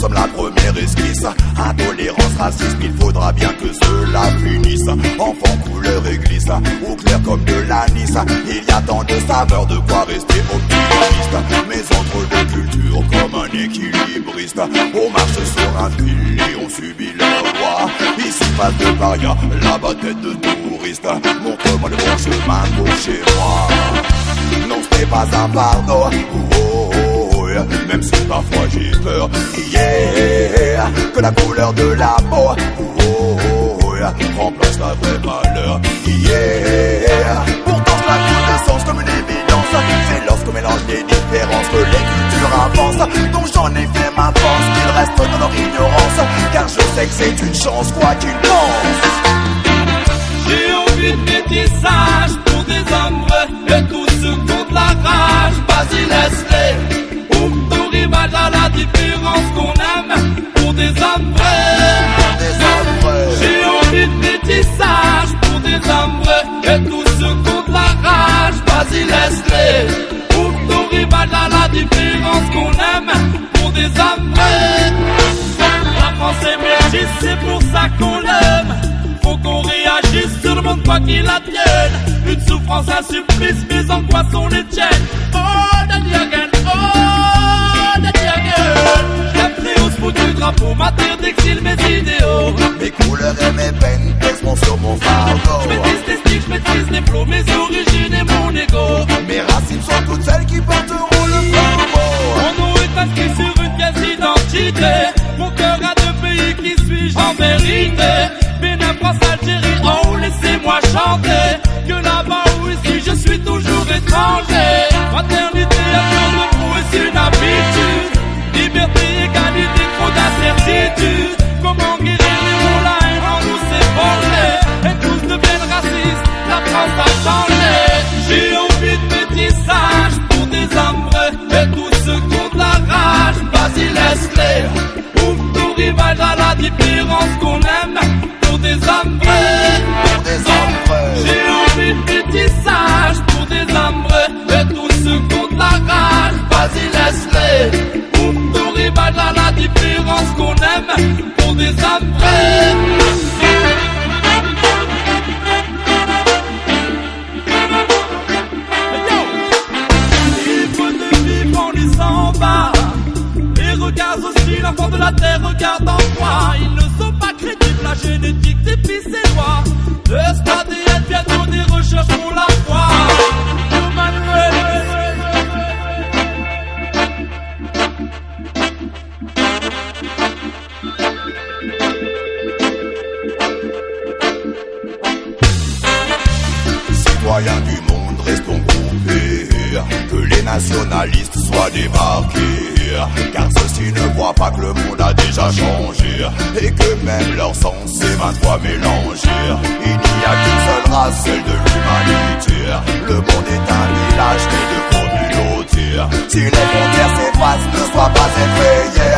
sommes la première esquisse. Intolérance, racisme, il faudra bien que cela finisse. Enfant couleur église, ou clair comme de l'anis. Il y a tant de saveurs, de quoi rester optimiste. Mais entre deux cultures, comme un équilibriste, on marche sur un fil et on subit leur loi. Ici pas de paria, là-bas tête de touriste. Montre-moi le bon chemin pour chez moi. Non, ce n'est pas un fardeau, même si parfois j'ai peur, yeah, que la couleur de la peau, remplace la vraie valeur, yeah. Pourtant cela coule de sens comme une évidence. C'est lorsqu'on mélange les différences que les cultures avancent. Donc j'en ai fait ma force, qu'ils restent dans leur ignorance, car je sais que c'est une chance, quoi qu'ils pensent. J'ai envie de métissage pour des hommes vrais, et tous ceux contre la rage, vas-y laisse-les. Ouvre ton rivage à la différence qu'on aime, pour des hommes vrais. J'ai envie de métissage pour des hommes vrais, et tous ceux contre la rage, vas-y laisse-les. Ouvre ton rivage à la différence qu'on aime, pour des hommes vrais. La France est métisse, c'est pour ça qu'on l'aime. Faut qu'on réagisse sur le monde quoi qu'il advienne. Une souffrance, un supplice, mes angoisses sont les tiennes. Oh, daddy again, oh, daddy again. J'l'ai au bout du drapeau, ma terre d'exil, mes idéaux. Mes couleurs et mes peines pèseront sur mon fardeau. J'maîtrise les sticks, j'maîtrise les flots, mes origines et mon ego. Mes racines sont toutes celles qui porteront le flambeau. Mon nom est inscrit sur une pièce d'identité. Mon cœur a deux pays, qui suis-je en vérité? Bénin, France, Algérie, oh laissez-moi chanter. Que là-bas ou ici je suis toujours étranger. Fraternité, amour de vous est une habitude. Liberté, égalité, trop d'incertitude. Comment guérir les mots, la haine en nous s'est forgé. Et tous deviennent racistes, la France a changé. J'ai envie de métissage pour des hommes vrais, et tous ceux contre la rage, vas-y laisse-les. Ouvre ton rivage à la différence qu'on aime, pour des hommes vrais. J'ai envie de métissage pour des hommes vrais, et tous ceux contre la rage, vas-y laisse-les. Ouvre ton rivage à la différence qu'on aime, pour des hommes vrais. Libre de vivre en lui s'en va. Et regarde aussi l'enfant de la terre, regarde en moi. Ils ne sont pas crédibles, la génétique dépie ses lois. Le stade est bientôt des recherches pour la foi. Citoyens du monde, restons groupés, que les nationalistes soient débarqués, car ceux-ci ne voient pas que le monde a déjà changé, et que même leur sang s'est 20 fois mélangé. Il n'y a qu'une seule race, celle de l'humanité. Le monde est un village né de communautés. Si les frontières s'effacent, ne sois pas effrayé,